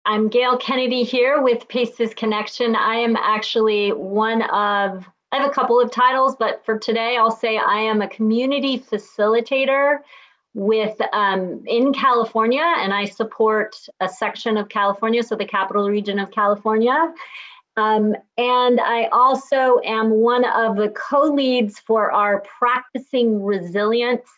I'm Gail Kennedy here with Paces Connection. I am actually I have a couple of titles, but for today I'll say I am a community facilitator in California, and I support a section of California, so the capital region of California. And I also am one of the co-leads for our Practicing Resilience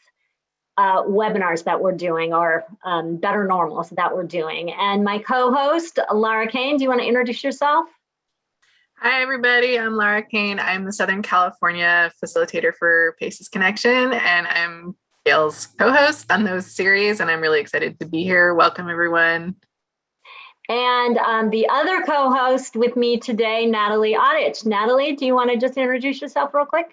webinars that we're doing, or Better Normals that we're doing. And my co-host, Lara Kane, do you want to introduce yourself? Hi, everybody. I'm Lara Kane. I'm the Southern California facilitator for Paces Connection, and I'm Gail's co-host on those series, and I'm really excited to be here. Welcome, everyone. And the other co-host with me today, Natalie Oddich. Natalie, do you want to just introduce yourself real quick?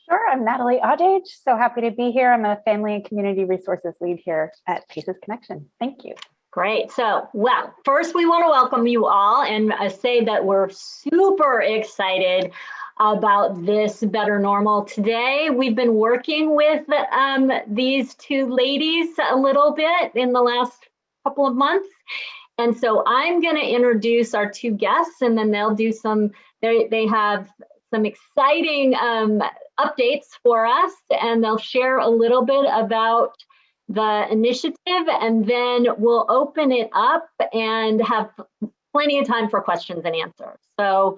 Sure, I'm Natalie Oddich. So happy to be here. I'm a family and community resources lead here at Paces Connection. Thank you. Great. So, well, first we want to welcome you all and say that we're super excited about this Better Normal today. We've been working with these two ladies a little bit in the last couple of months. And so I'm going to introduce our two guests, and then they'll do they have some exciting updates for us, and they'll share a little bit about the initiative, and then we'll open it up and have plenty of time for questions and answers. So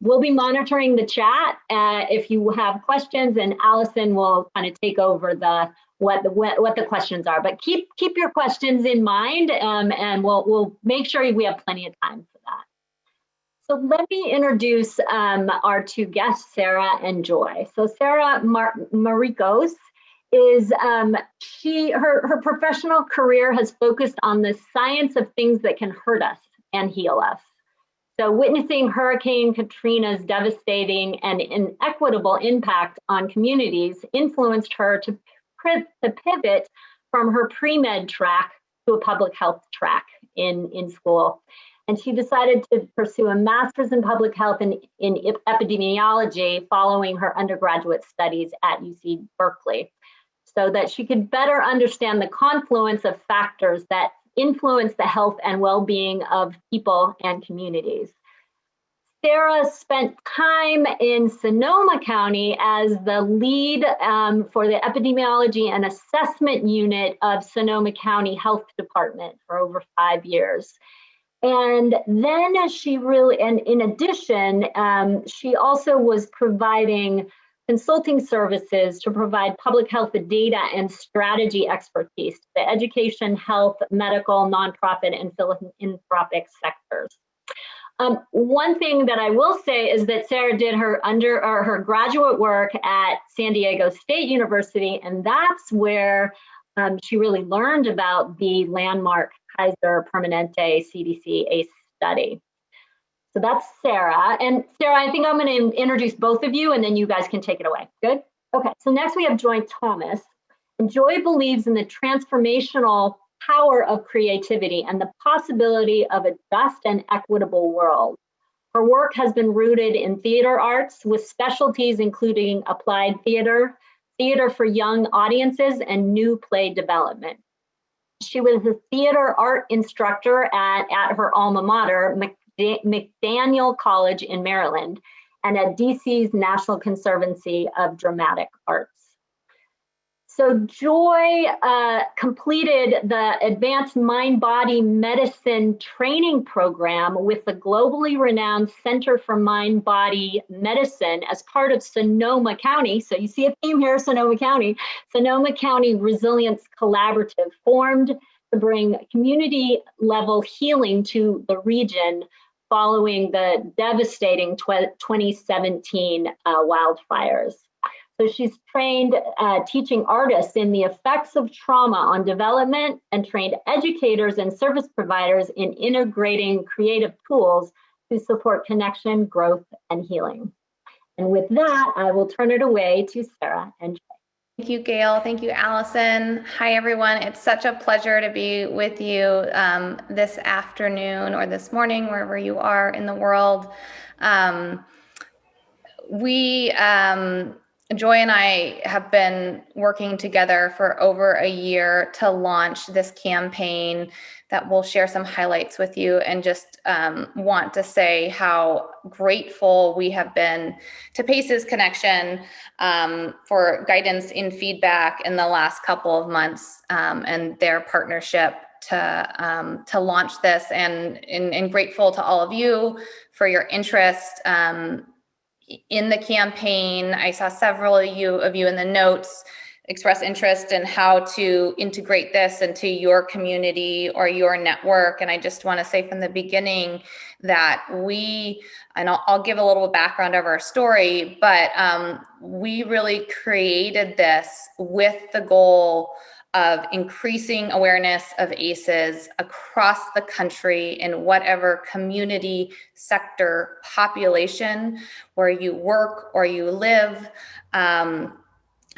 we'll be monitoring the chat if you have questions, and Allison will kind of take over what the questions are. But keep your questions in mind, and we'll make sure we have plenty of time for that. So let me introduce our two guests, Sarah and Joy. So Sarah Marikos is her professional career has focused on the science of things that can hurt us and heal us. So witnessing Hurricane Katrina's devastating and inequitable impact on communities influenced her to pivot from her pre-med track to a public health track in school. And she decided to pursue a master's in public health in epidemiology following her undergraduate studies at UC Berkeley, so that she could better understand the confluence of factors that influence the health and well-being of people and communities. Sarah spent time in Sonoma County as the lead for the epidemiology and assessment unit of Sonoma County Health Department for over 5 years. And then in addition, she also was providing consulting services to provide public health data and strategy expertise to the education, health, medical, nonprofit, and philanthropic sectors. One thing that I will say is that Sarah did her graduate work at San Diego State University, and that's where she really learned about the landmark Kaiser Permanente CDC ACE study. So that's Sarah. And Sarah, I think I'm going to introduce both of you, and then you guys can take it away. Good? Okay, so next we have Joy Thomas. And Joy believes in the transformational power of creativity and the possibility of a just and equitable world. Her work has been rooted in theater arts with specialties including applied theater, theater for young audiences, and new play development. She was a theater art instructor at her alma mater, McDaniel College in Maryland, and at DC's National Conservancy of Dramatic Arts. So Joy completed the Advanced Mind-Body Medicine training program with the globally renowned Center for Mind-Body Medicine as part of Sonoma County. So you see a theme here, Sonoma County Resilience Collaborative, formed to bring community-level healing to the region following the devastating 2017 wildfires. So she's trained teaching artists in the effects of trauma on development, and trained educators and service providers in integrating creative tools to support connection, growth, and healing. And with that, I will turn it away to Sarah and Joy. Thank you, Gail. Thank you, Allison. Hi, everyone. It's such a pleasure to be with you this afternoon or this morning, wherever you are in the world. Joy and I have been working together for over a year to launch this campaign that we'll share some highlights with you, and just want to say how grateful we have been to Paces Connection for guidance and feedback in the last couple of months, and their partnership to launch this, and grateful to all of you for your interest in the campaign. I saw several of you in the notes express interest in how to integrate this into your community or your network. And I just want to say from the beginning that I'll give a little background of our story, but we really created this with the goal of increasing awareness of ACEs across the country in whatever community, sector, population where you work or you live,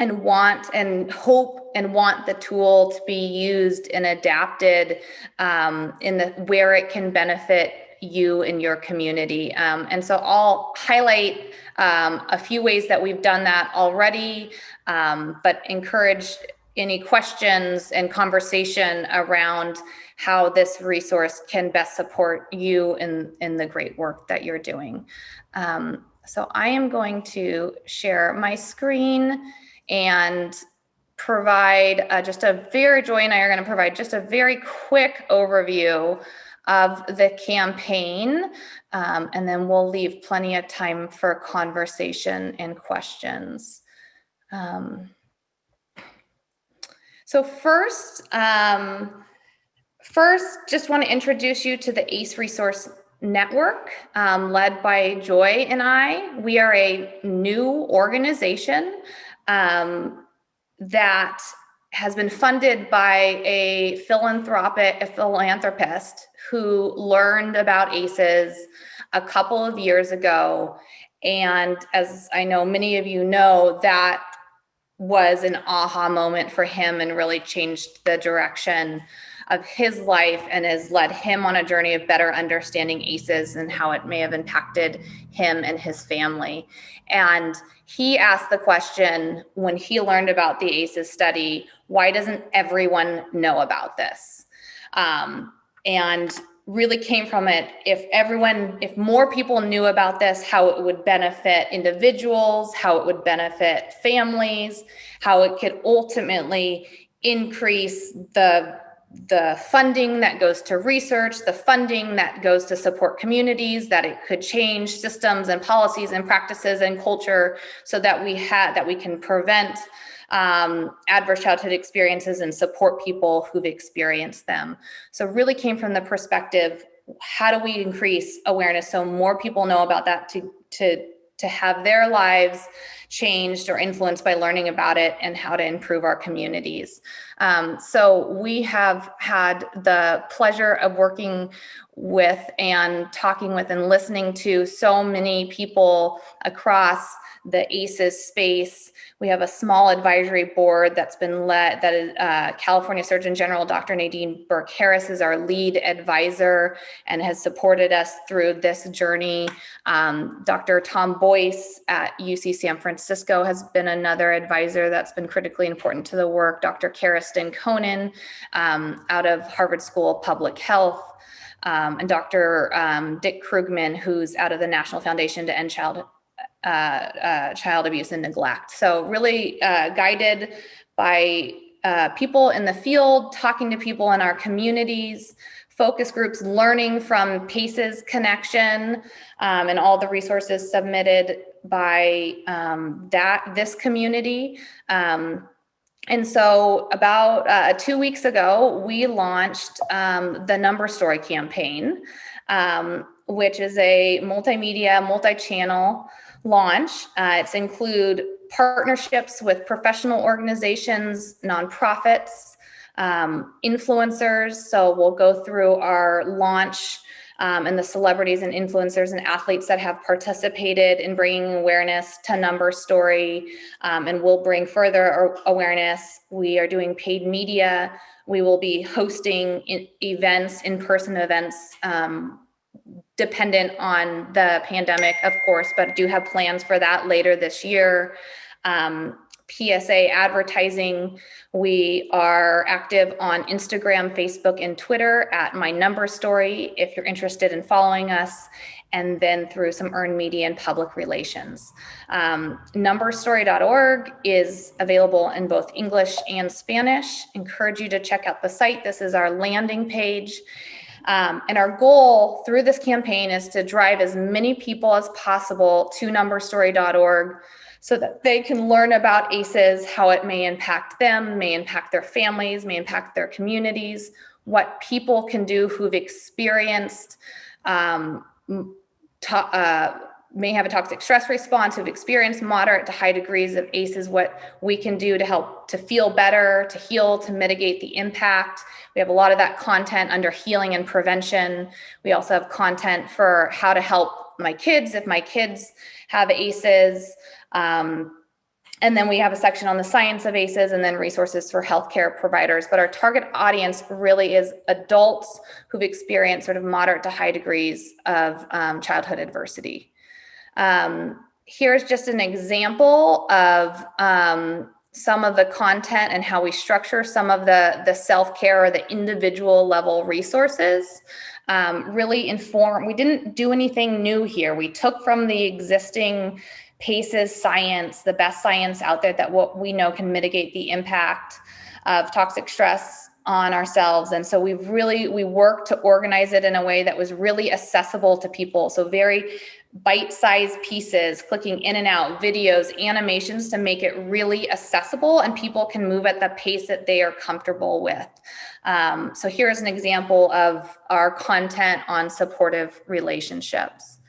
and want and hope and want the tool to be used and adapted where it can benefit you and your community. And so I'll highlight a few ways that we've done that already, but encourage any questions and conversation around how this resource can best support you in the great work that you're doing. So I am going to share my screen and provide Joy and I are going to provide just a very quick overview of the campaign, and then we'll leave plenty of time for conversation and questions. So first, just want to introduce you to the ACE Resource Network, led by Joy and I. We are a new organization that has been funded by a philanthropist who learned about ACEs a couple of years ago. And as I know many of you know, that was an aha moment for him and really changed the direction of his life, and has led him on a journey of better understanding ACEs and how it may have impacted him and his family. And he asked the question when he learned about the ACEs study, why doesn't everyone know about this? And really came from it, if more people knew about this, how it would benefit individuals, how it would benefit families, how it could ultimately increase the funding that goes to research, the funding that goes to support communities, that it could change systems and policies and practices and culture so that we can prevent adverse childhood experiences and support people who've experienced them. So really came from the perspective, how do we increase awareness so more people know about that to have their lives changed or influenced by learning about it, and how to improve our communities. So we have had the pleasure of working with and talking with and listening to so many people across the ACEs space. We have a small advisory board that's been led, that is California Surgeon General Dr. Nadine Burke-Harris is our lead advisor and has supported us through this journey. Dr. Tom Boyce at UC San Francisco has been another advisor that's been critically important to the work. Dr. Karistin Conan out of Harvard School of Public Health, and Dr. Dick Krugman, who's out of the National Foundation to End Child Abuse and Neglect. So really guided by people in the field, talking to people in our communities, focus groups, learning from Paces Connection, and all the resources submitted by this community. And so about 2 weeks ago, we launched the Number Story campaign, which is a multimedia, multi-channel launch. It's include partnerships with professional organizations, nonprofits, influencers. So we'll go through our launch and the celebrities and influencers and athletes that have participated in bringing awareness to Number Story, and we'll bring further awareness. We are doing paid media. We will be hosting events, in-person events, dependent on the pandemic, of course, but do have plans for that later this year. PSA advertising. We are active on Instagram, Facebook, and Twitter at My Number Story if you're interested in following us, and then through some earned media and public relations. Numberstory.org is available in both English and Spanish. Encourage you to check out the site. This is our landing page. And our goal through this campaign is to drive as many people as possible to numberstory.org so that they can learn about ACEs, how it may impact them, may impact their families, may impact their communities, what people can do who've experienced, may have a toxic stress response, who've experienced moderate to high degrees of ACEs, what we can do to help to feel better, to heal, to mitigate the impact. We have a lot of that content under healing and prevention. We also have content for how to help my kids if my kids have ACEs. And then we have a section on the science of ACEs and then resources for healthcare providers. But our target audience really is adults who've experienced sort of moderate to high degrees of childhood adversity. Here's just an example of some of the content and how we structure some of the self-care or the individual level resources. Really inform. We didn't do anything new here. We took from the existing PACEs science, the best science out there that what we know can mitigate the impact of toxic stress on ourselves. And so we worked to organize it in a way that was really accessible to people. So very bite-sized pieces, clicking in and out, videos, animations to make it really accessible and people can move at the pace that they are comfortable with. So here's an example of our content on supportive relationships.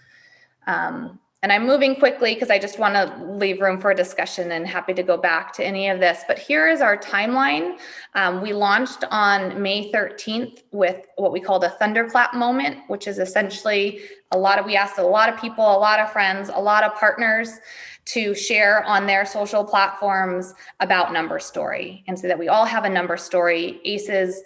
And I'm moving quickly because I just want to leave room for a discussion and happy to go back to any of this. But here is our timeline. We launched on May 13th with what we called a thunderclap moment, which is essentially we asked a lot of people, a lot of friends, a lot of partners to share on their social platforms about Number Story. And so that we all have a Number Story. ACEs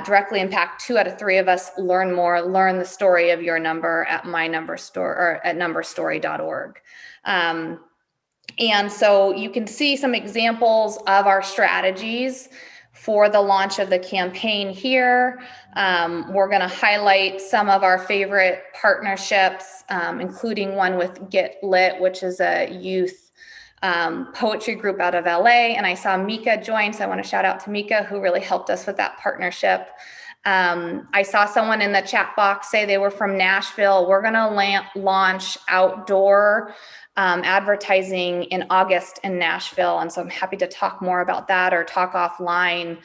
directly impact 2 out of 3 of us. Learn the story of your number at My Number Story or at numberstory.org. And so you can see some examples of our strategies for the launch of the campaign here. We're going to highlight some of our favorite partnerships, including one with Get Lit, which is a youth poetry group out of LA. And I saw Mika join, so I want to shout out to Mika, who really helped us with that partnership. I saw someone in the chat box say they were from Nashville. We're going to launch outdoor advertising in August in Nashville. And so I'm happy to talk more about that or talk offline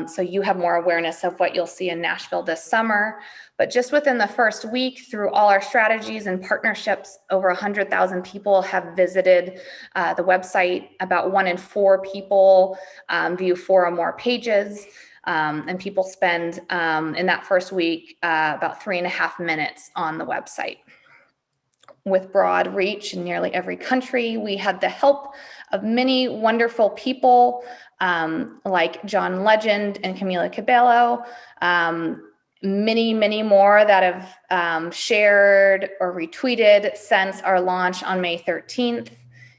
so you have more awareness of what you'll see in Nashville this summer. But just within the first week, through all our strategies and partnerships, over 100,000 people have visited the website. About 1 in 4 people view 4 or more pages. And people spend in that first week about 3.5 minutes on the website. With broad reach in nearly every country, we had the help of many wonderful people like John Legend and Camila Cabello, many more that have shared or retweeted since our launch on May 13th.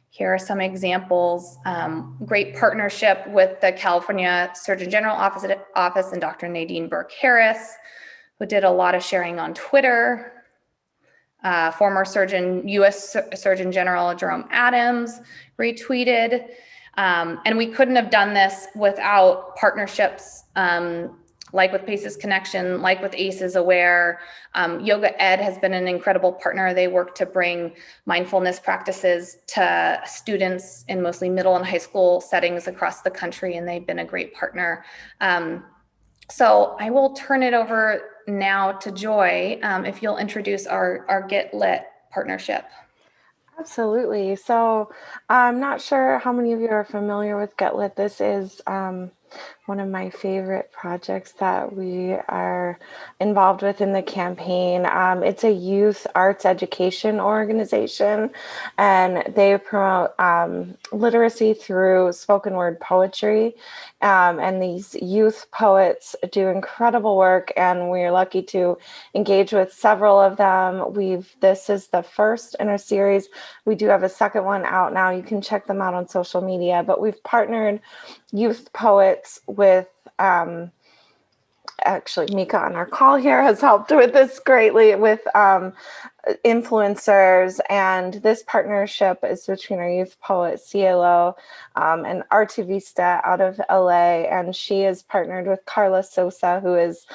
Here are some examples. Great partnership with the California Surgeon General Office and Dr. Nadine Burke-Harris, who did a lot of sharing on Twitter. Former U.S. Surgeon General Jerome Adams retweeted. And we couldn't have done this without partnerships like with PACES Connection, like with ACEs Aware. Yoga Ed has been an incredible partner. They work to bring mindfulness practices to students in mostly middle and high school settings across the country, and they've been a great partner. So I will turn it over now to Joy, if you'll introduce our Get Lit partnership. Absolutely. So I'm not sure how many of you are familiar with Get Lit. This is one of my favorite projects that we are involved with in the campaign. It's a youth arts education organization, and they promote literacy through spoken word poetry. And these youth poets do incredible work, and we're lucky to engage with several of them. This is the first in a series. We do have a second one out now. You can check them out on social media, but we've partnered youth poets with actually Mika on our call here has helped with this greatly with influencers, and this partnership is between our youth poet Cielo and Artivista out of LA, and she is partnered with Carla Sosa, who is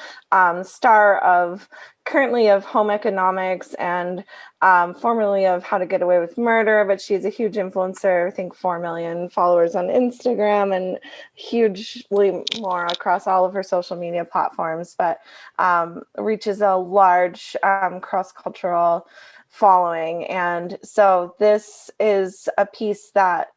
star of currently of Home Economics and formerly of How to Get Away with Murder, but she's a huge influencer. I think 4 million followers on Instagram and hugely more across all of her social media platforms, but reaches a large cross-cultural following. And so this is a piece that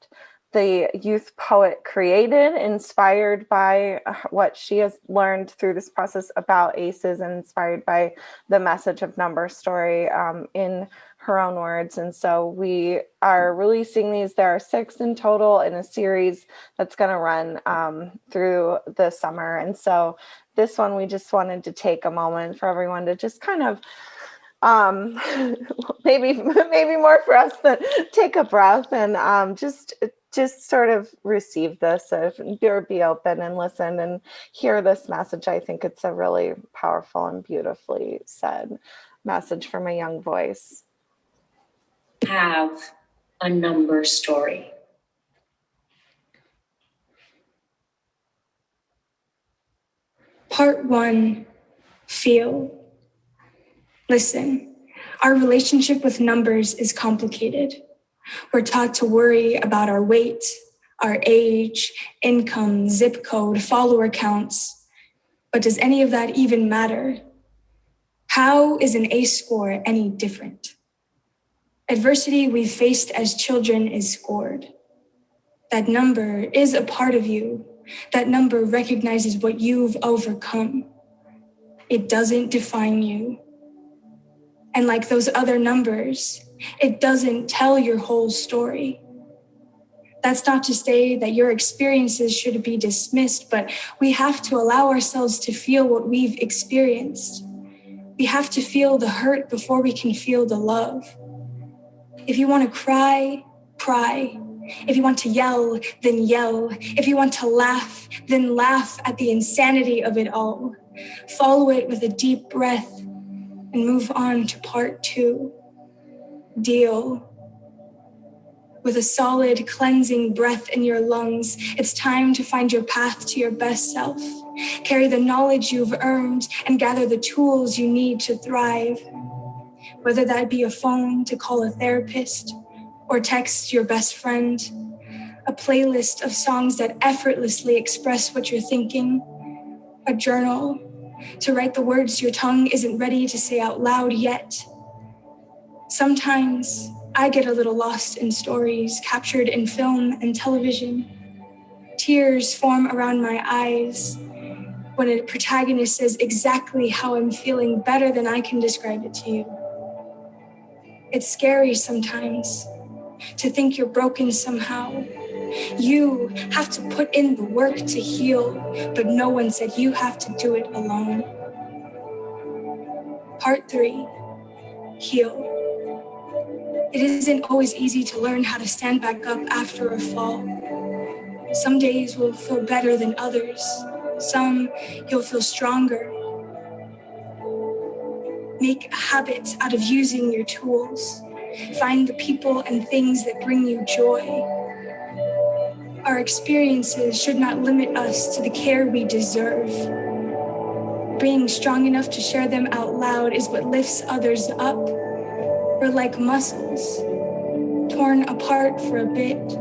the youth poet created, inspired by what she has learned through this process about ACEs and inspired by the message of Number Story in her own words. And so we are releasing these. There are 6 in total in a series that's going to run through the summer. And so this one, we just wanted to take a moment for everyone to just kind of maybe more for us than take a breath and just sort of receive this or be open and listen and hear this message. I think it's a really powerful and beautifully said message from a young voice. Have a number story. Part 1, feel. Listen, our relationship with numbers is complicated. We're taught to worry about our weight, our age, income, zip code, follower counts. But does any of that even matter? How is an ACE score any different? Adversity we've faced as children is scored. That number is a part of you. That number recognizes what you've overcome. It doesn't define you. And like those other numbers, it doesn't tell your whole story. That's not to say that your experiences should be dismissed, but we have to allow ourselves to feel what we've experienced. We have to feel the hurt before we can feel the love. If you want to cry, cry. If you want to yell, then yell. If you want to laugh, then laugh at the insanity of it all. Follow it with a deep breath and move on to part 2. Deal. With a solid, cleansing breath in your lungs, it's time to find your path to your best self. Carry the knowledge you've earned and gather the tools you need to thrive. Whether that be a phone to call a therapist or text your best friend, a playlist of songs that effortlessly express what you're thinking, a journal to write the words your tongue isn't ready to say out loud yet. Sometimes I get a little lost in stories captured in film and television. Tears form around my eyes when a protagonist says exactly how I'm feeling better than I can describe it to you. It's scary sometimes to think you're broken somehow. You have to put in the work to heal, but no one said you have to do it alone. Part 3, heal. It isn't always easy to learn how to stand back up after a fall. Some days will feel better than others. Some you'll feel stronger. Make a habit out of using your tools. Find the people and things that bring you joy. Our experiences should not limit us to the care we deserve. Being strong enough to share them out loud is what lifts others up. We're like muscles, torn apart for a bit,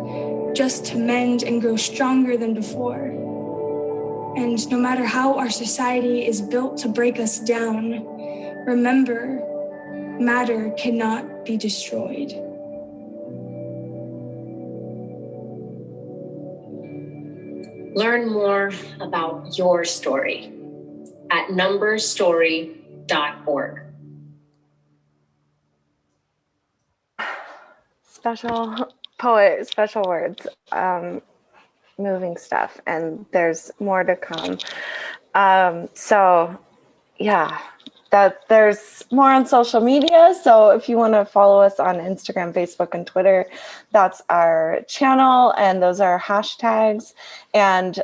just to mend and grow stronger than before. And no matter how our society is built to break us down, remember, matter cannot be destroyed. Learn more about your story at numberstory.org. Special poet, special words, moving stuff, and there's more to come. So yeah, that there's more on social media. So if you want to follow us on Instagram, Facebook, and Twitter, that's our channel, and those are hashtags. And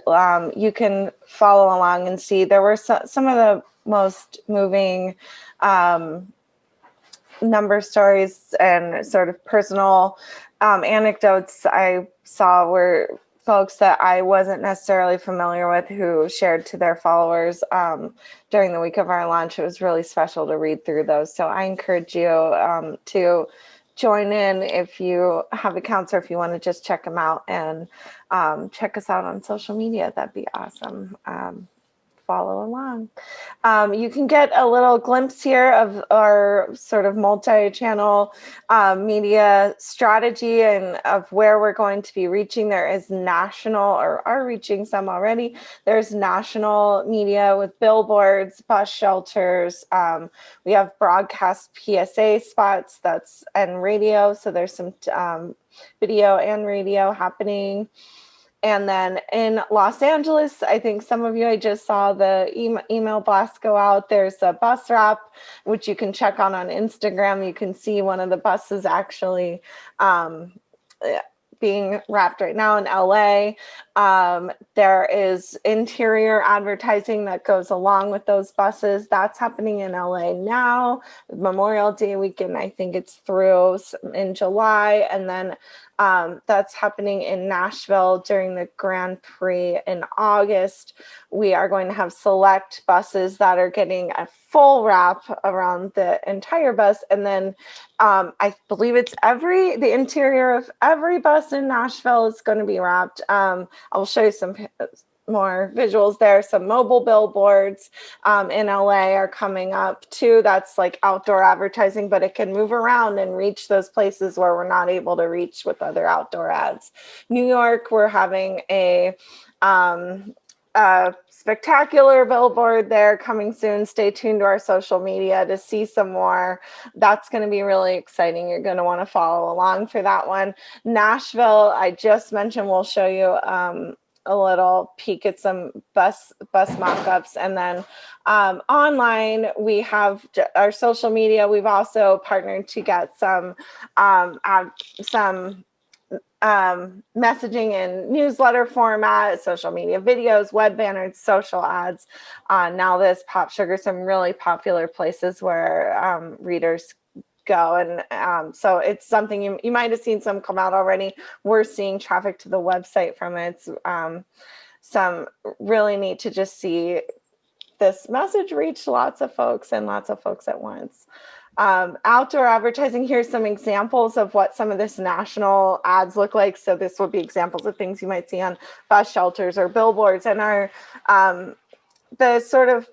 you can follow along and see there were some of the most moving number stories and sort of personal anecdotes I saw were folks that I wasn't necessarily familiar with who shared to their followers during the week of our launch. It was really special to read through those. So I encourage you to join in if you have accounts or if you want to just check them out, and check us out on social media. That'd be awesome. Follow along. You can get a little glimpse here of our sort of multi-channel media strategy and of where we're going to be reaching. There is national, or are reaching some already. There's national media with billboards, bus shelters. We have broadcast PSA spots and radio. So there's some video and radio happening. And then in Los Angeles, I think some of you, I just saw the email blast go out. There's a bus wrap, which you can check on Instagram. You can see one of the buses actually being wrapped right now in LA. There is interior advertising that goes along with those buses. That's happening in LA now. Memorial Day weekend, I think it's through in July. And then that's happening in Nashville during the Grand Prix in August. We are going to have select buses that are getting a full wrap around the entire bus. And then I believe it's the interior of every bus in Nashville is going to be wrapped. I'll show you some more visuals there. Some mobile billboards in LA are coming up too. That's like outdoor advertising, but it can move around and reach those places where we're not able to reach with other outdoor ads. New York, we're having a spectacular billboard there coming soon. Stay tuned to our social media to see some more. That's going to be really exciting. You're going to want to follow along for that one. Nashville, I just mentioned, we'll show you a little peek at some bus mock-ups. And then online, we have our social media. We've also partnered to get some messaging in newsletter format, social media videos, web banners, social ads. Now this Pop Sugar, some really popular places where readers go. And so it's something you might have seen some come out already. We're seeing traffic to the website from it. It's some really neat to just see this message reach lots of folks and lots of folks at once. Outdoor advertising, here's some examples of what some of this national ads look like. So this would be examples of things you might see on bus shelters or billboards. And our the sort of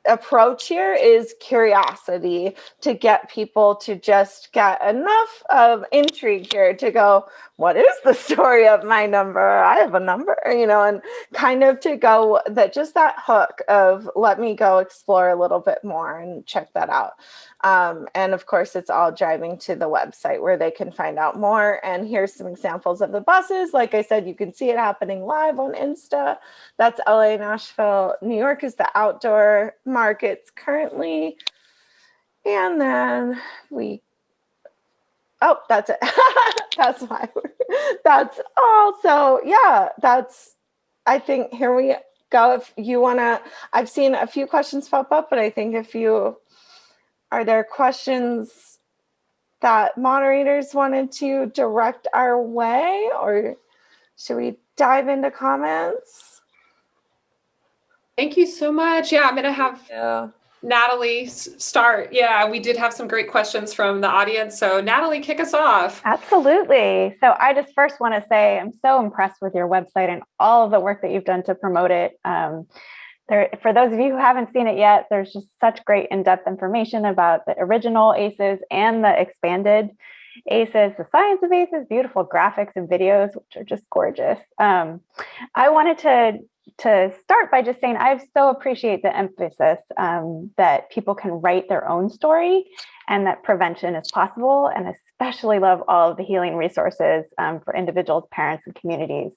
approach here is curiosity, to get people to just get enough of intrigue here to go, what is the story of my number? I have a number, and kind of to go that hook of let me go explore a little bit more and check that out. And of course, it's all driving to the website where they can find out more. And here's some examples of the buses. Like I said, you can see it happening live on Insta. That's LA, Nashville. New York is the outdoor markets currently. And then that's it. That's all. So yeah, I think here we go. If you want to, I've seen a few questions pop up, but I think are there questions that moderators wanted to direct our way, or should we dive into comments? Thank you so much. Yeah, I'm going to have Natalie start. Yeah, we did have some great questions from the audience. So Natalie, kick us off. Absolutely. So I just first want to say I'm so impressed with your website and all of the work that you've done to promote it. For those of you who haven't seen it yet, there's just such great in-depth information about the original ACEs and the expanded ACEs, the science of ACEs, beautiful graphics and videos, which are just gorgeous. I wanted to start by just saying I so appreciate the emphasis that people can write their own story and that prevention is possible, and especially love all of the healing resources for individuals, parents, and communities.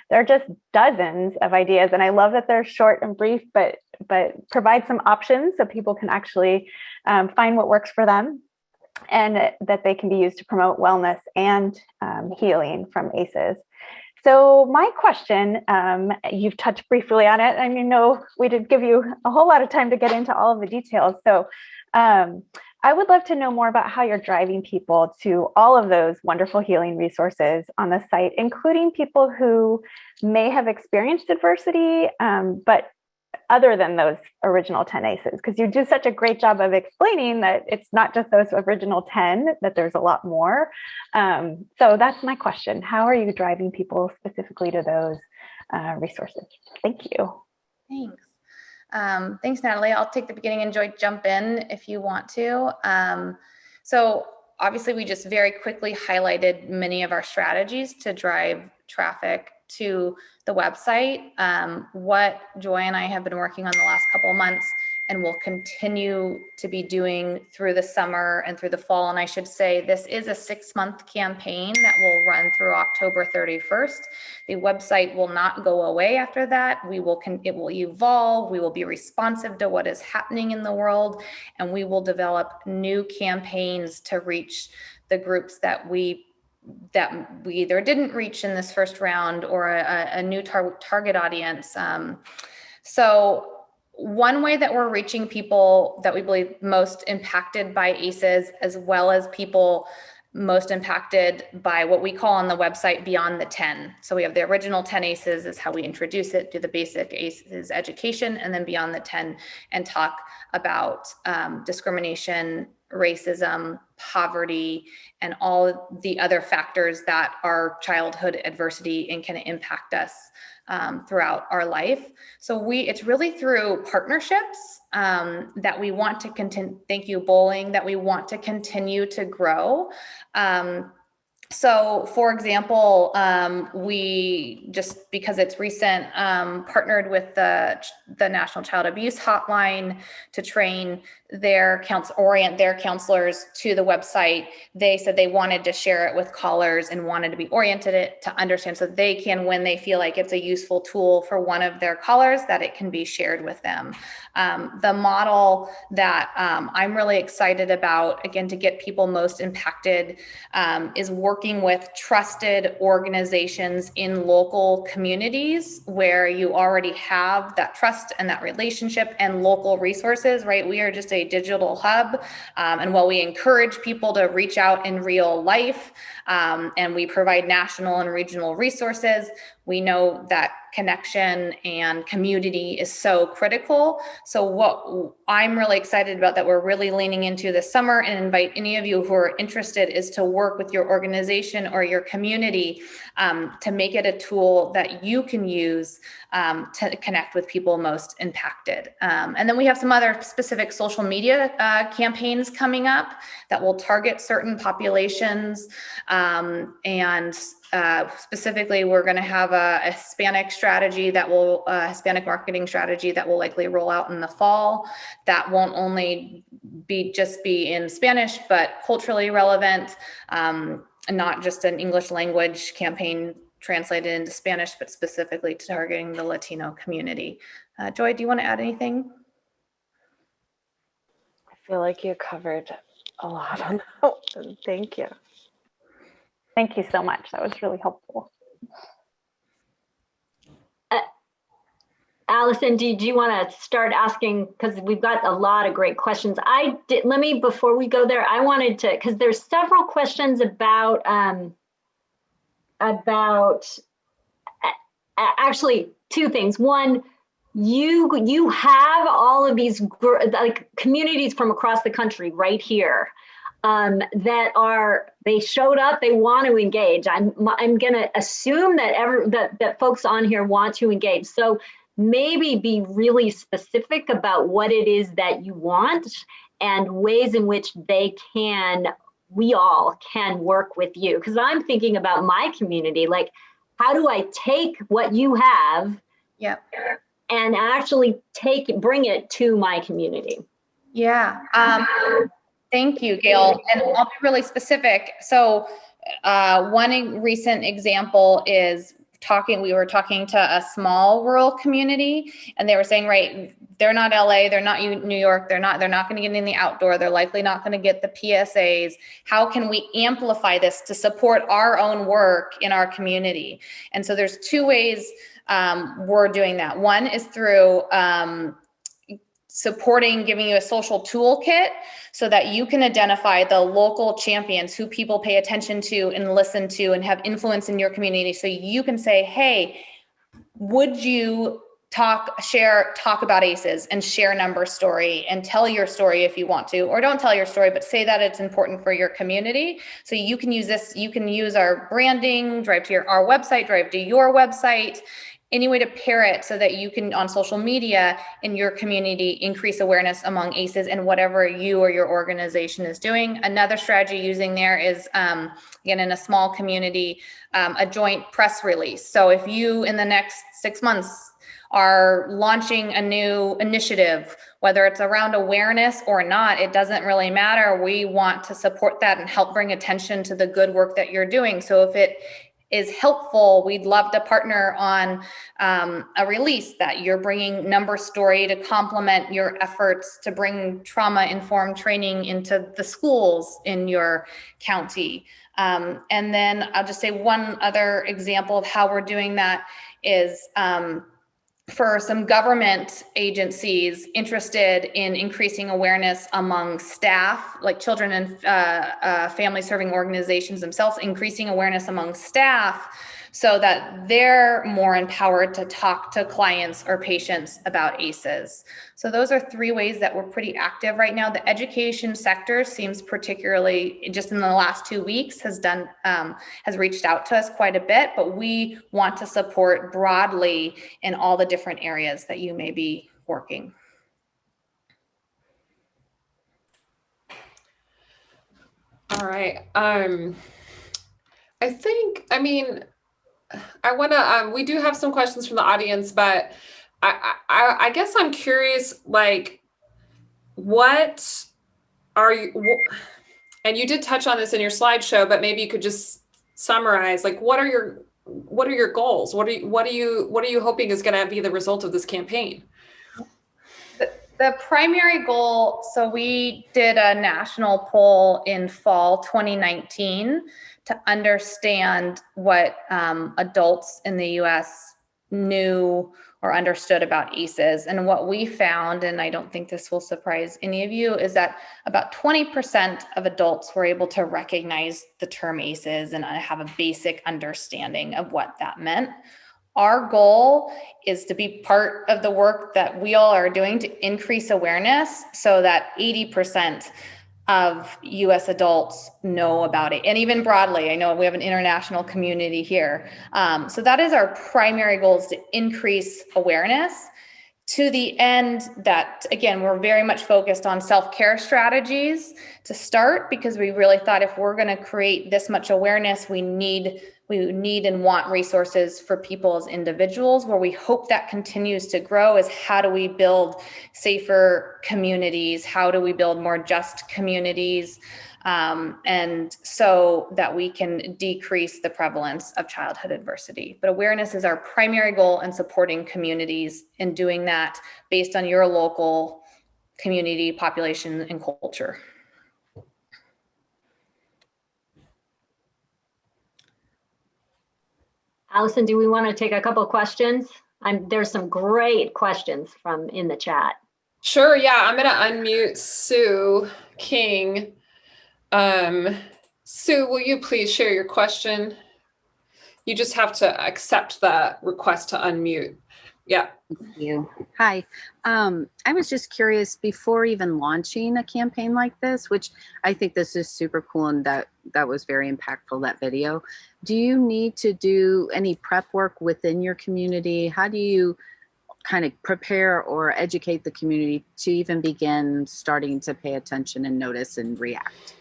There are just dozens of ideas, and I love that they're short and brief, but provide some options so people can actually find what works for them, and that they can be used to promote wellness and healing from ACEs. So my question, you've touched briefly on it, and you know we did give you a whole lot of time to get into all of the details. So I would love to know more about how you're driving people to all of those wonderful healing resources on the site, including people who may have experienced adversity, but other than those original 10 ACEs, because you do such a great job of explaining that it's not just those original 10, that there's a lot more. So that's my question. How are you driving people specifically to those resources? Thank you. Thanks. Thanks, Natalie. I'll take the beginning and Joy, jump in if you want to. So obviously we just very quickly highlighted many of our strategies to drive traffic to the website. What Joy and I have been working on the last couple of months and will continue to be doing through the summer and through the fall. And I should say this is a 6-month campaign that will run through October 31st. The website will not go away after that. It will evolve. We will be responsive to what is happening in the world, and we will develop new campaigns to reach the groups that we either didn't reach in this first round or a new target audience. So one way that we're reaching people that we believe most impacted by ACEs, as well as people most impacted by what we call on the website beyond the 10. So we have the original 10 ACEs is how we introduce it, do the basic ACEs education, and then beyond the 10 and talk about discrimination, racism, poverty, and all the other factors that are childhood adversity and can impact us throughout our life. So it's really through partnerships that we want to continue, thank you, Bowling, that we want to continue to grow. So for example, we, just because it's recent, partnered with the National Child Abuse Hotline to train orient their counselors to the website. They said they wanted to share it with callers and wanted to be oriented to understand so they can, when they feel like it's a useful tool for one of their callers, that it can be shared with them. The model that I'm really excited about, again, to get people most impacted, is working with trusted organizations in local communities where you already have that trust and that relationship and local resources, right? We are just a digital hub. And while we encourage people to reach out in real life, and we provide national and regional resources, we know that connection and community is so critical. So what I'm really excited about that we're really leaning into this summer, and invite any of you who are interested, is to work with your organization or your community to make it a tool that you can use to connect with people most impacted. And then we have some other specific social media campaigns coming up that will target certain populations. And specifically, we're going to have a Hispanic strategy that will, Hispanic marketing strategy that will likely roll out in the fall. That won't only be in Spanish, but culturally relevant, and not just an English language campaign translated into Spanish, but specifically targeting the Latino community. Joy, do you want to add anything? I feel like you covered a lot on that one. Thank you. Thank you so much. That was really helpful. Allison, do you want to start asking, because we've got a lot of great questions. Before we go there, I wanted to, because there's several questions about actually two things. One, you have all of these communities from across the country right here. They showed up, they want to engage. I'm going to assume that folks on here want to engage. So maybe be really specific about what it is that you want and ways in which they can we all can work with you? Because I'm thinking about my community, like, how do I take what you have and actually bring it to my community? Yeah. Thank you, Gail. And I'll be really specific. So one recent example is we were talking to a small rural community, and they were saying, right, they're not LA, they're not New York, they're not going to get in the outdoor, they're likely not going to get the PSAs. How can we amplify this to support our own work in our community? And so there's two ways we're doing that. One is through supporting, giving you a social toolkit so that you can identify the local champions who people pay attention to and listen to and have influence in your community. So you can say, hey, would you talk about ACEs and share number story and tell your story if you want to, or don't tell your story, but say that it's important for your community. So you can use this, you can use our branding, drive to our website, drive to your website, any way to pair it so that you can, on social media in your community, increase awareness among ACEs and whatever you or your organization is doing. Another strategy using there is, again, in a small community, a joint press release. So if you, in the next 6 months, are launching a new initiative, whether it's around awareness or not, it doesn't really matter. We want to support that and help bring attention to the good work that you're doing. So if it is helpful, we'd love to partner on a release that you're bringing number story to complement your efforts to bring trauma-informed training into the schools in your county. And then I'll just say one other example of how we're doing that is for some government agencies interested in increasing awareness among staff, like children and family serving organizations themselves, increasing awareness among staff so that they're more empowered to talk to clients or patients about ACEs. So those are three ways that we're pretty active right now. The education sector seems particularly, just in the last 2 weeks, has reached out to us quite a bit, but we want to support broadly in all the different areas that you may be working. All right. I want to, we do have some questions from the audience, but I guess I'm curious, like, what are you, and you did touch on this in your slideshow, but maybe you could just summarize, like, what are your goals? What are you hoping is going to be the result of this campaign? The primary goal, so we did a national poll in fall 2019 to understand what adults in the US knew or understood about ACEs. And what we found, and I don't think this will surprise any of you, is that about 20% of adults were able to recognize the term ACEs and have a basic understanding of what that meant. Our goal is to be part of the work that we all are doing to increase awareness so that 80% of US adults know about it. And even broadly, I know we have an international community here. So that is our primary goal, is to increase awareness to the end that, again, we're very much focused on self-care strategies to start, because we really thought if we're going to create this much awareness, we need and want resources for people as individuals. Where we hope that continues to grow is, how do we build safer communities? How do we build more just communities? And so that we can decrease the prevalence of childhood adversity. But awareness is our primary goal, and supporting communities in doing that based on your local community, population, and culture. Allison, do we want to take a couple of questions? There's some great questions in the chat. Sure, yeah, I'm going to unmute Sue King. Sue, will you please share your question? You just have to accept the request to unmute. Yeah. Thank you. Hi. I was just curious, before even launching a campaign like this, which I think this is super cool and that was very impactful, that video, do you need to do any prep work within your community? How do you kind of prepare or educate the community to even begin starting to pay attention and notice and react?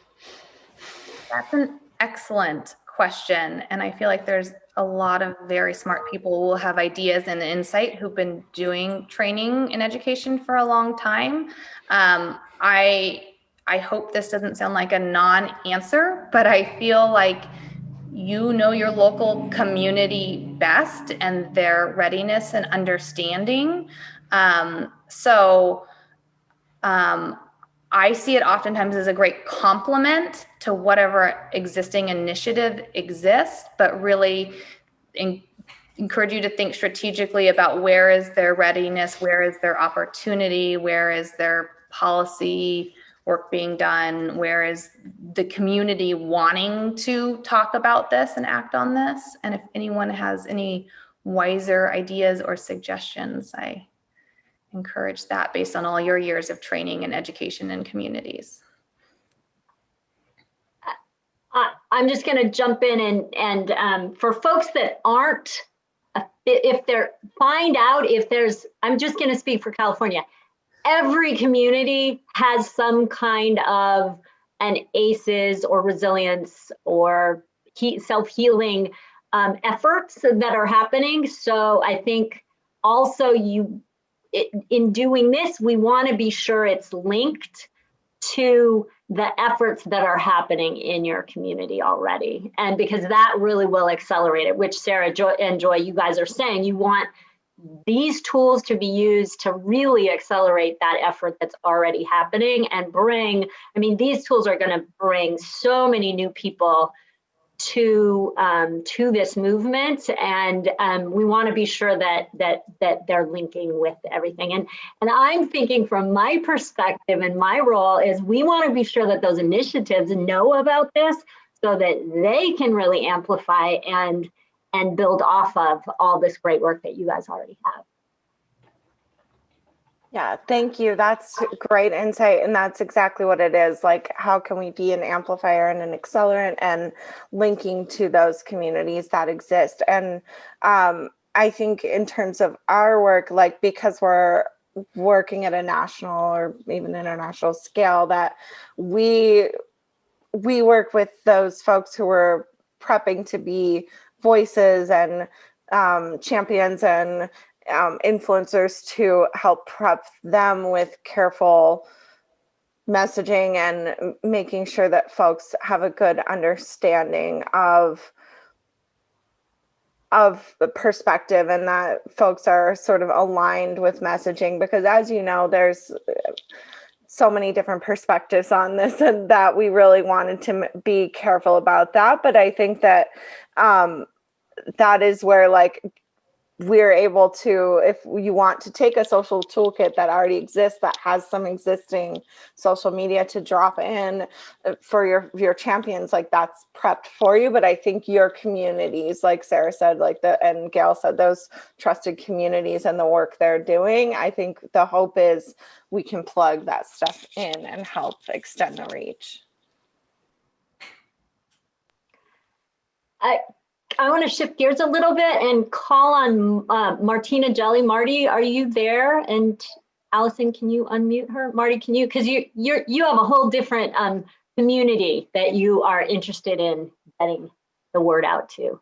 That's an excellent question. And I feel like there's a lot of very smart people who will have ideas and insight who've been doing training in education for a long time. I hope this doesn't sound like a non-answer, but I feel like you know your local community best and their readiness and understanding. I see it oftentimes as a great complement to whatever existing initiative exists, but really encourage you to think strategically about where is their readiness, where is their opportunity, where is their policy work being done, where is the community wanting to talk about this and act on this. And if anyone has any wiser ideas or suggestions, I encourage that based on all your years of training and education in communities. I'm just going to jump in and for folks that aren't, if they're, find out if there's, I'm just going to speak for California. Every community has some kind of an ACEs or resilience or self-healing efforts that are happening. So I think also in doing this, we want to be sure it's linked to the efforts that are happening in your community already. And because that really will accelerate it, which Sarah and Joy, you guys are saying, you want these tools to be used to really accelerate that effort that's already happening and bring, I mean, these tools are going to bring so many new people to this movement, and we want to be sure that they're linking with everything. And I'm thinking from my perspective and my role is we want to be sure that those initiatives know about this so that they can really amplify and build off of all this great work that you guys already have. Yeah, thank you. That's great insight. And that's exactly what it is. Like, how can we be an amplifier and an accelerant and linking to those communities that exist? And I think in terms of our work, like, because we're working at a national or even international scale, that we work with those folks who are prepping to be voices and champions and influencers to help prep them with careful messaging and making sure that folks have a good understanding of the perspective and that folks are sort of aligned with messaging, because as you know, there's so many different perspectives on this, and that we really wanted to be careful about that. But I think that that is where, like, we're able to, if you want to take a social toolkit that already exists, that has some existing social media to drop in for your champions, like, that's prepped for you. But I think your communities, like Sarah said, and Gail said, those trusted communities and the work they're doing, I think the hope is we can plug that stuff in and help extend the reach. I want to shift gears a little bit and call on Martina Jelly. Marty, are you there? And Allison, can you unmute her? Marty, can you? Because you have a whole different community that you are interested in getting the word out to.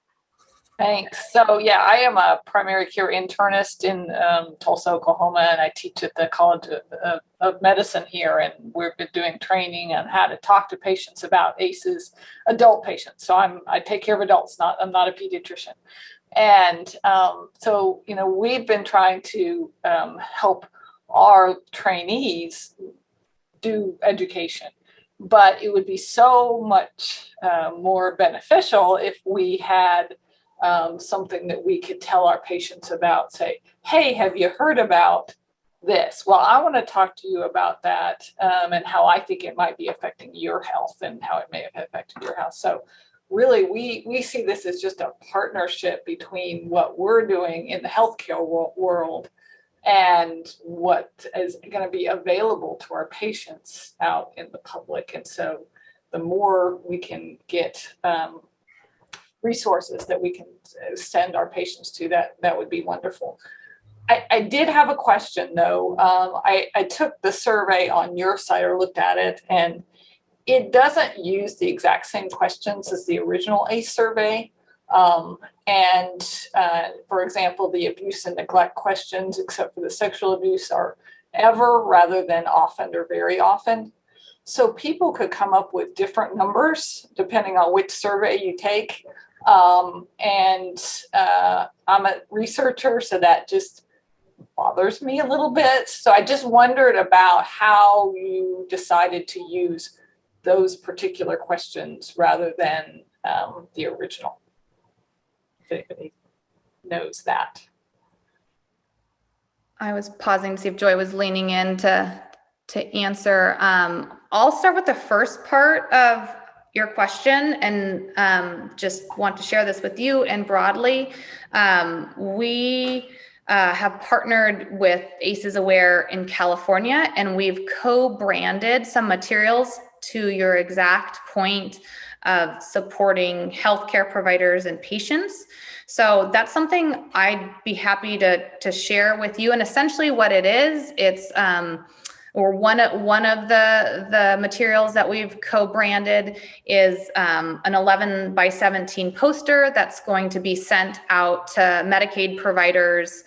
Thanks. So yeah, I am a primary care internist in Tulsa, Oklahoma, and I teach at the College of Medicine here. And we've been doing training on how to talk to patients about ACEs, adult patients. So I take care of adults. I'm not a pediatrician. And so we've been trying to help our trainees do education. But it would be so much more beneficial if we had something that we could tell our patients about, say, hey, have you heard about this? Well, I want to talk to you about that and how I think it might be affecting your health and how it may have affected your health. So really, we see this as just a partnership between what we're doing in the healthcare world and what is going to be available to our patients out in the public. And so the more we can get resources that we can send our patients to, that would be wonderful. I did have a question though. I took the survey on your site or looked at it, and It doesn't use the exact same questions as the original ACE survey. For example, the abuse and neglect questions, except for the sexual abuse, are ever rather than often or very often. So people could come up with different numbers depending on which survey you take. I'm a researcher, so that just bothers me a little bit. So I just wondered about how you decided to use those particular questions rather than the original. If anybody knows that. I was pausing to see if Joy was leaning in to answer. I'll start with the first part of your question and just want to share this with you and broadly. We have partnered with ACEs Aware in California, and we've co-branded some materials to your exact point of supporting healthcare providers and patients. So that's something I'd be happy to share with you. And essentially what it is, it's or one of the materials that we've co-branded is an 11 by 17 poster that's going to be sent out to Medicaid providers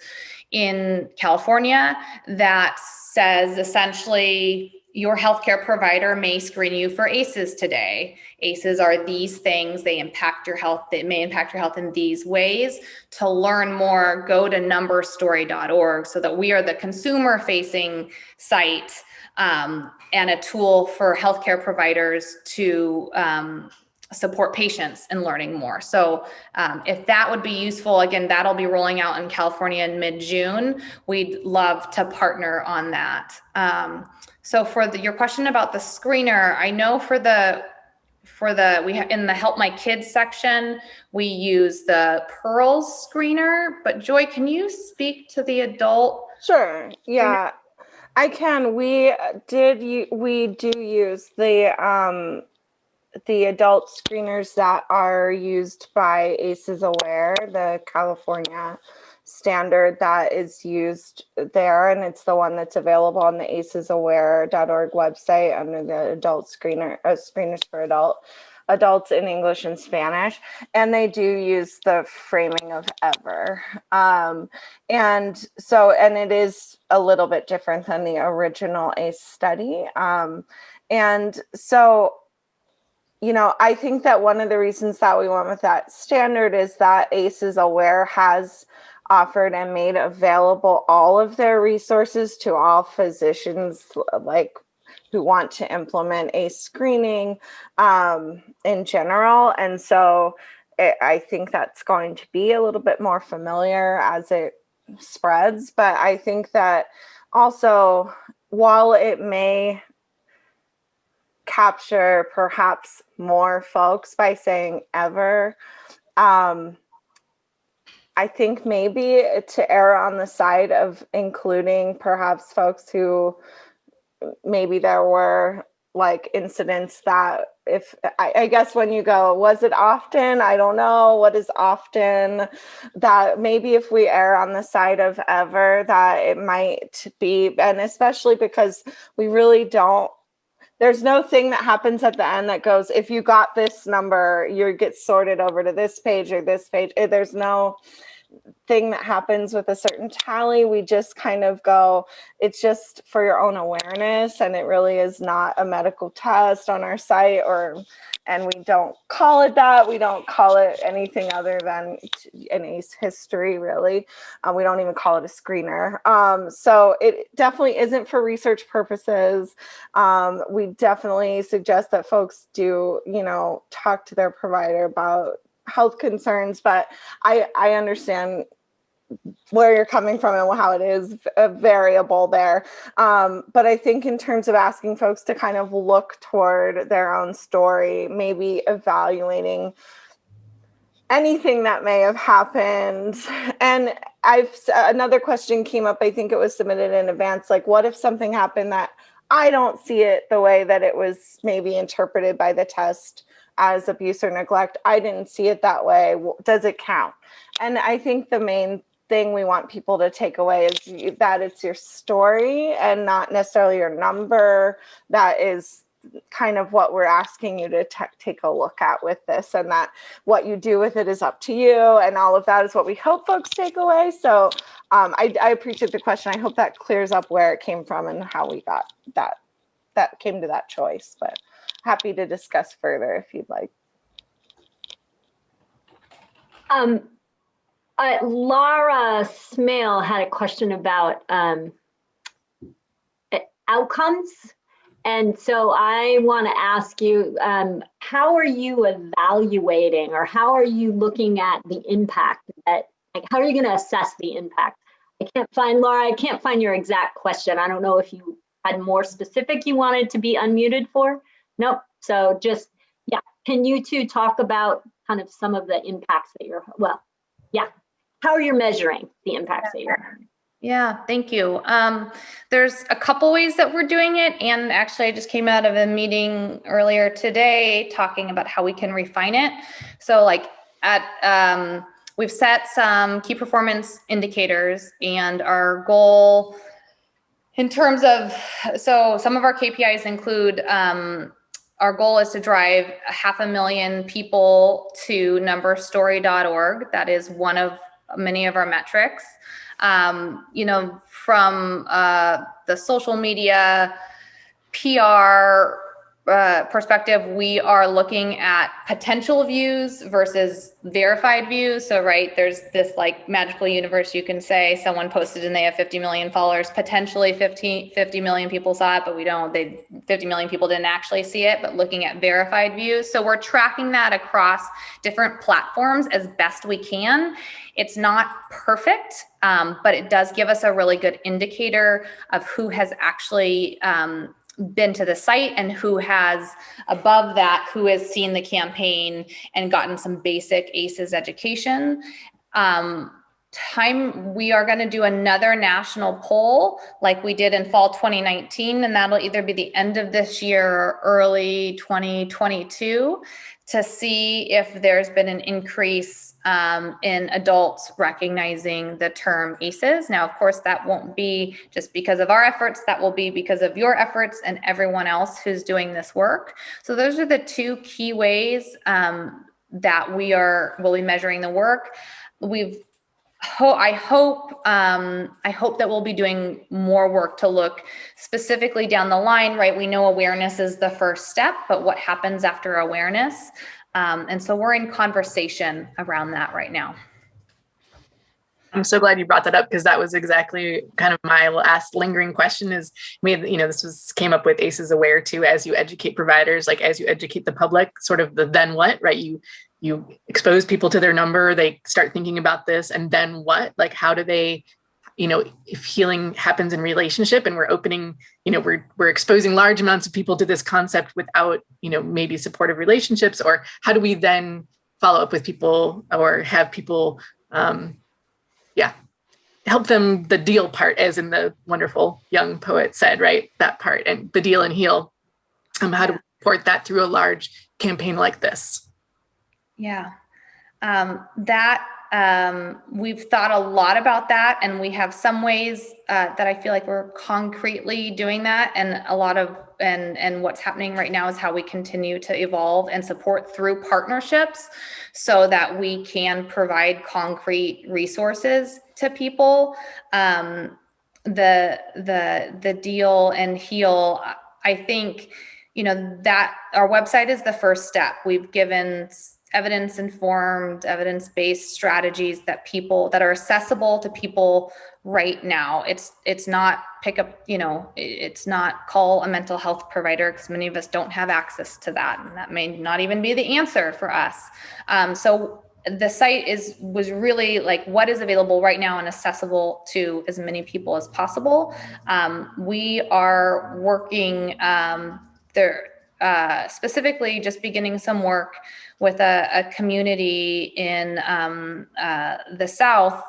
in California that says essentially, your healthcare provider may screen you for ACEs today. ACEs are these things, they impact your health, they may impact your health in these ways. To learn more, go to numberstory.org so that we are the consumer-facing site and a tool for healthcare providers to support patients in learning more. So if that would be useful, again, that'll be rolling out in California in mid-June. We'd love to partner on that. So for your question about the screener, I know we have in the Help My Kids section, we use the Pearls screener, but Joy, can you speak to the adult? Sure. Yeah, I can. We do use the adult screeners that are used by ACEs Aware, the California standard that is used there, and it's the one that's available on the acesaware.org website under the adult screeners for adults in English and Spanish, and they do use the framing of ever. And it is a little bit different than the original ACE study. And so, I think that one of the reasons that we went with that standard is that ACEs Aware has offered and made available all of their resources to all physicians who want to implement ACE screening in general. And so I think that's going to be a little bit more familiar as it spreads. But I think that also, while it may capture perhaps more folks by saying ever, I think maybe to err on the side of including perhaps folks who maybe there were incidents that I guess when you go, was it often? I don't know. What is often? That maybe if we err on the side of ever, that it might be, and especially because we really don't, there's no thing that happens at the end that goes, if you got this number, you get sorted over to this page or this page. There's no thing that happens with a certain tally. We just kind of go, it's just for your own awareness, and it really is not a medical test on our site, and we don't call it that. We don't call it anything other than an ACE history, really. We don't even call it a screener. So it definitely isn't for research purposes. We definitely suggest that folks do, talk to their provider about health concerns, but I understand where you're coming from and how it is a variable there. But I think in terms of asking folks to kind of look toward their own story, maybe evaluating anything that may have happened. And another question came up, I think it was submitted in advance, what if something happened that I don't see it the way that it was maybe interpreted by the test as abuse or neglect? I didn't see it that way. Does it count? And I think the main thing we want people to take away is that it's your story and not necessarily your number that is kind of what we're asking you to take a look at with this, and that what you do with it is up to you, and all of that is what we hope folks take away. So I appreciate the question. I hope that clears up where it came from and how we got that came to that choice, but happy to discuss further if you'd like. Laura Smale had a question about outcomes. And so I want to ask you, how are you evaluating, or how are you looking at the impact how are you going to assess the impact? Laura, I can't find your exact question. I don't know if you had more specific you wanted to be unmuted for. Nope. So just, yeah. Can you two talk about kind of some of the impacts that how are you measuring the impacts that you're having? Yeah, thank you. There's a couple ways that we're doing it. And actually, I just came out of a meeting earlier today talking about how we can refine it. So we've set some key performance indicators, and our goal in terms of, so some of our KPIs include, our goal is to drive 500,000 people to numberstory.org. That is one of many of our metrics. From the social media PR perspective, we are looking at potential views versus verified views. So, right, there's this like magical universe. You can say someone posted and they have 50 million followers, potentially 50 million people saw it, but 50 million people didn't actually see it, but looking at verified views. So we're tracking that across different platforms as best we can. It's not perfect, but it does give us a really good indicator of who has actually been to the site and who has, above that, who has seen the campaign and gotten some basic ACEs education. We are going to do another national poll like we did in fall 2019, and that'll either be the end of this year or early 2022 to see if there's been an increase in adults recognizing the term ACEs. Now, of course, that won't be just because of our efforts, that will be because of your efforts and everyone else who's doing this work. So those are the two key ways that we'll be measuring the work. I hope that we'll be doing more work to look specifically down the line, right? We know awareness is the first step, but what happens after awareness? And so we're in conversation around that right now. I'm so glad you brought that up, because that was exactly kind of my last lingering question is, came up with ACEs Aware too, as you educate providers, like as you educate the public, sort of the then what, right? You expose people to their number, they start thinking about this, and then what? Like, how do they, if healing happens in relationship and we're opening, we're exposing large amounts of people to this concept without, maybe supportive relationships, or how do we then follow up with people or have people, help them, the deal part, as in the wonderful young poet said, right? That part, and the deal and heal. How do we support that through a large campaign like this? Yeah, we've thought a lot about that, and we have some ways that I feel like we're concretely doing that, and and what's happening right now is how we continue to evolve and support through partnerships so that we can provide concrete resources to people. The deal and heal, I think, that our website is the first step. We've given evidence-informed, evidence-based strategies that are accessible to people right now. It's not it's not call a mental health provider, because many of us don't have access to that, and that may not even be the answer for us. So the site was really like what is available right now and accessible to as many people as possible. We are working specifically just beginning some work with a community in the South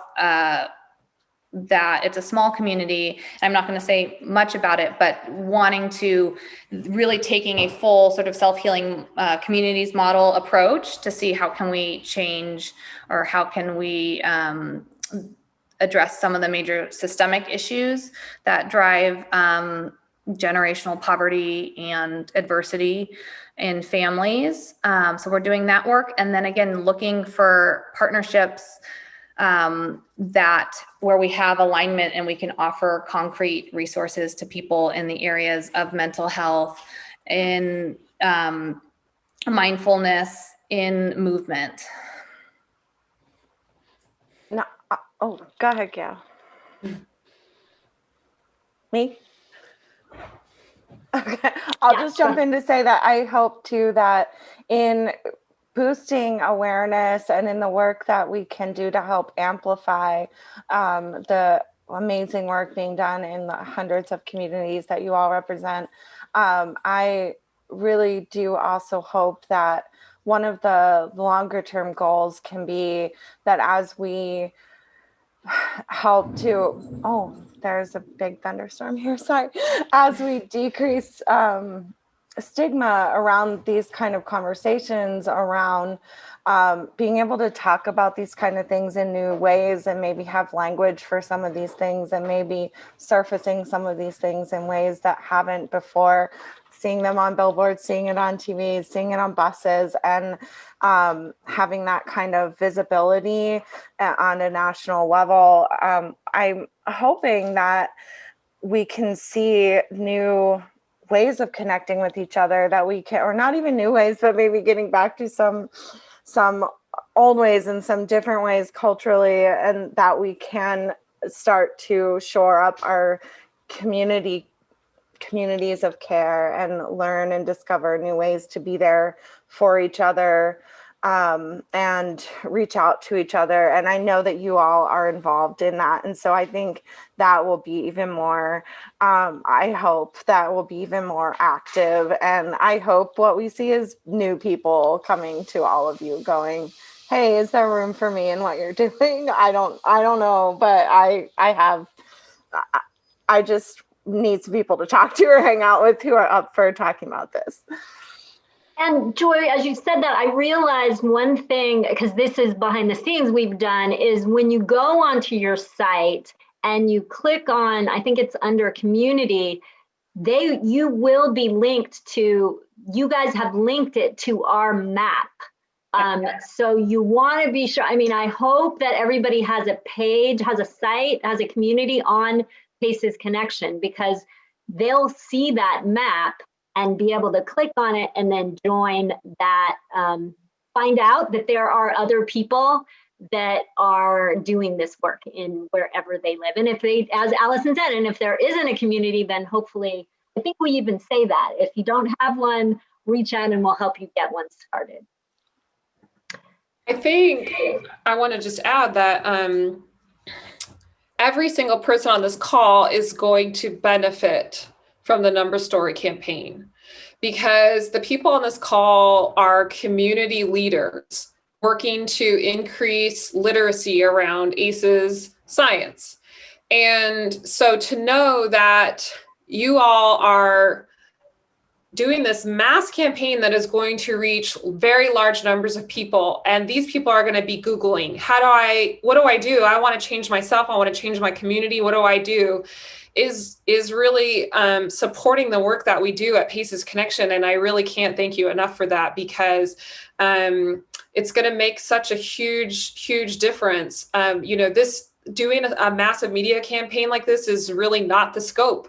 that it's a small community. I'm not going to say much about it, but wanting to really taking a full sort of self-healing communities model approach to see how can we change, or how can we address some of the major systemic issues that drive generational poverty and adversity in families. So we're doing that work. And then again, looking for partnerships that where we have alignment and we can offer concrete resources to people in the areas of mental health, in mindfulness, in movement. No, oh, go ahead, Gail. Me? Okay, I'll just jump in to say that I hope too that in boosting awareness and in the work that we can do to help amplify the amazing work being done in the hundreds of communities that you all represent, I really do also hope that one of the longer term goals can be that as we help to, oh, there's a big thunderstorm here, sorry, as we decrease stigma around these kind of conversations, around being able to talk about these kind of things in new ways and maybe have language for some of these things and maybe surfacing some of these things in ways that haven't before, seeing them on billboards, seeing it on TV, seeing it on buses, and having that kind of visibility on a national level. I'm hoping that we can see new ways of connecting with each other, that we can, or not even new ways, but maybe getting back to some old ways and some different ways culturally, and that we can start to shore up our communities of care and learn and discover new ways to be there for each other, and reach out to each other. And I know that you all are involved in that. And so I think that will be even more, I hope that will be even more active. And I hope what we see is new people coming to all of you going, hey, is there room for me in what you're doing? I don't know, but I just need some people to talk to or hang out with who are up for talking about this. And Joy, as you said that, I realized one thing, because this is behind the scenes we've done, is when you go onto your site and you click on, I think it's under community, you will be linked to, you guys have linked it to our map. So you want to be sure, I mean, I hope that everybody has a page, has a site, has a community on Paces Connection, because they'll see that map and be able to click on it and then join that, find out that there are other people that are doing this work in wherever they live. And if they, as Allison said, and if there isn't a community, then hopefully, I think we even say that, if you don't have one, reach out and we'll help you get one started. I think I want to just add that every single person on this call is going to benefit from the Number Story campaign, because the people on this call are community leaders working to increase literacy around ACEs science. And so to know that you all are doing this mass campaign that is going to reach very large numbers of people, and these people are going to be Googling, what do I do? I want to change myself. I want to change my community. What do I do? Is really supporting the work that we do at Paces Connection. And I really can't thank you enough for that, because it's going to make such a huge difference. This doing a massive media campaign like this is really not the scope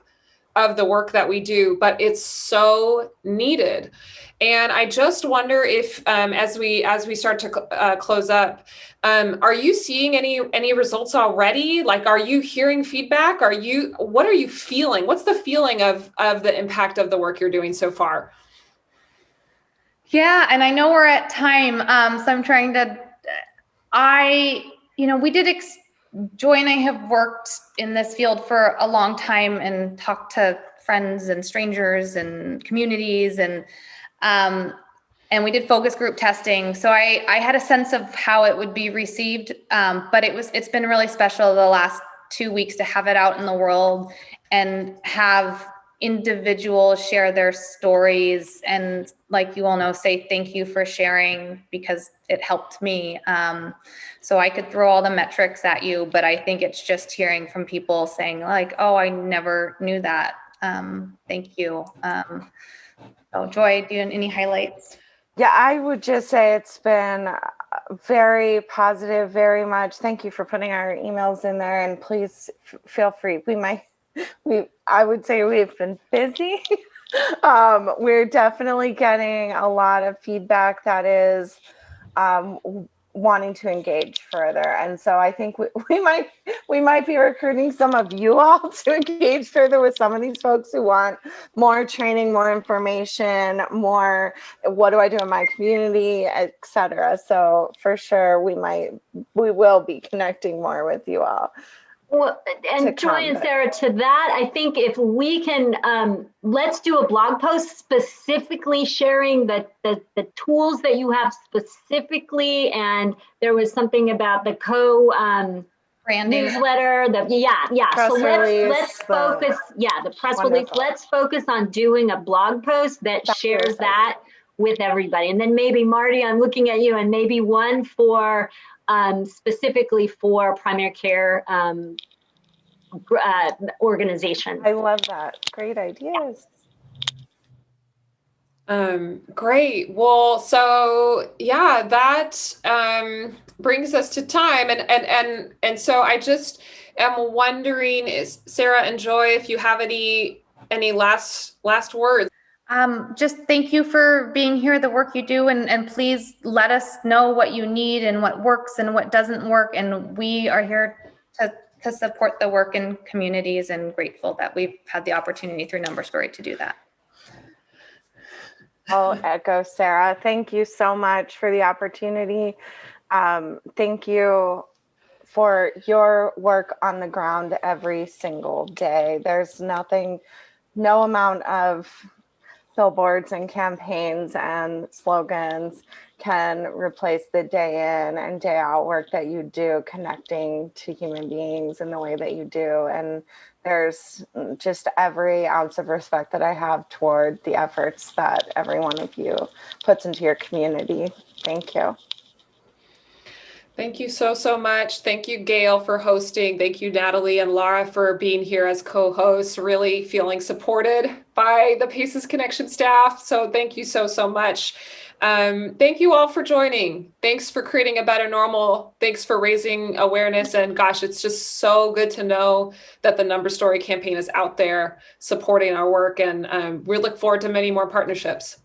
of the work that we do, but it's so needed. And I just wonder if, as we start to close up, are you seeing any results already? Like, are you hearing feedback? What are you feeling? What's the feeling of the impact of the work you're doing so far? Yeah, and I know we're at time, so I'm trying to. Joy and I have worked in this field for a long time and talked to friends and strangers and communities, and we did focus group testing. So I had a sense of how it would be received, but it's been really special the last 2 weeks to have it out in the world and have individuals share their stories, and like you all know, say thank you for sharing, because it helped me. So I could throw all the metrics at you, but I think it's just hearing from people saying like, oh, I never knew that. Thank you. So Joy, do you have any highlights? Yeah, I would just say it's been very positive, very much. Thank you for putting our emails in there, and please feel free. I would say we've been busy. We're definitely getting a lot of feedback that is wanting to engage further, and so I think we might be recruiting some of you all to engage further with some of these folks who want more training, more information, more what do I do in my community, etc. So for sure we will be connecting more with you all. Well, and Joy and Sarah, to that, I think if we can, let's do a blog post specifically sharing the tools that you have specifically. And there was something about the Branding newsletter. Press so let's focus. The press Wonderful. release. Let's focus on doing a blog post that shares that with everybody. And then maybe Marty, I'm looking at you, and maybe one for specifically for primary care organizations. I love that. Great ideas. Great. Well, so yeah, that brings us to time, and so I just am wondering, is Sarah and Joy, if you have any last words. Just thank you for being here, the work you do, and please let us know what you need and what works and what doesn't work. And we are here to support the work in communities, and grateful that we've had the opportunity through Number Story to do that. I'll echo Sarah. Thank you so much for the opportunity. Thank you for your work on the ground every single day. There's no amount of billboards and campaigns and slogans can replace the day in and day out work that you do connecting to human beings in the way that you do. And there's just every ounce of respect that I have toward the efforts that every one of you puts into your community. Thank you. Thank you so much. Thank you, Gail, for hosting. Thank you, Natalie and Laura, for being here as co-hosts, really feeling supported by the Paces Connection staff. So thank you so much. Thank you all for joining. Thanks for creating a better normal. Thanks for raising awareness. And gosh, it's just so good to know that the Number Story campaign is out there supporting our work. And we look forward to many more partnerships.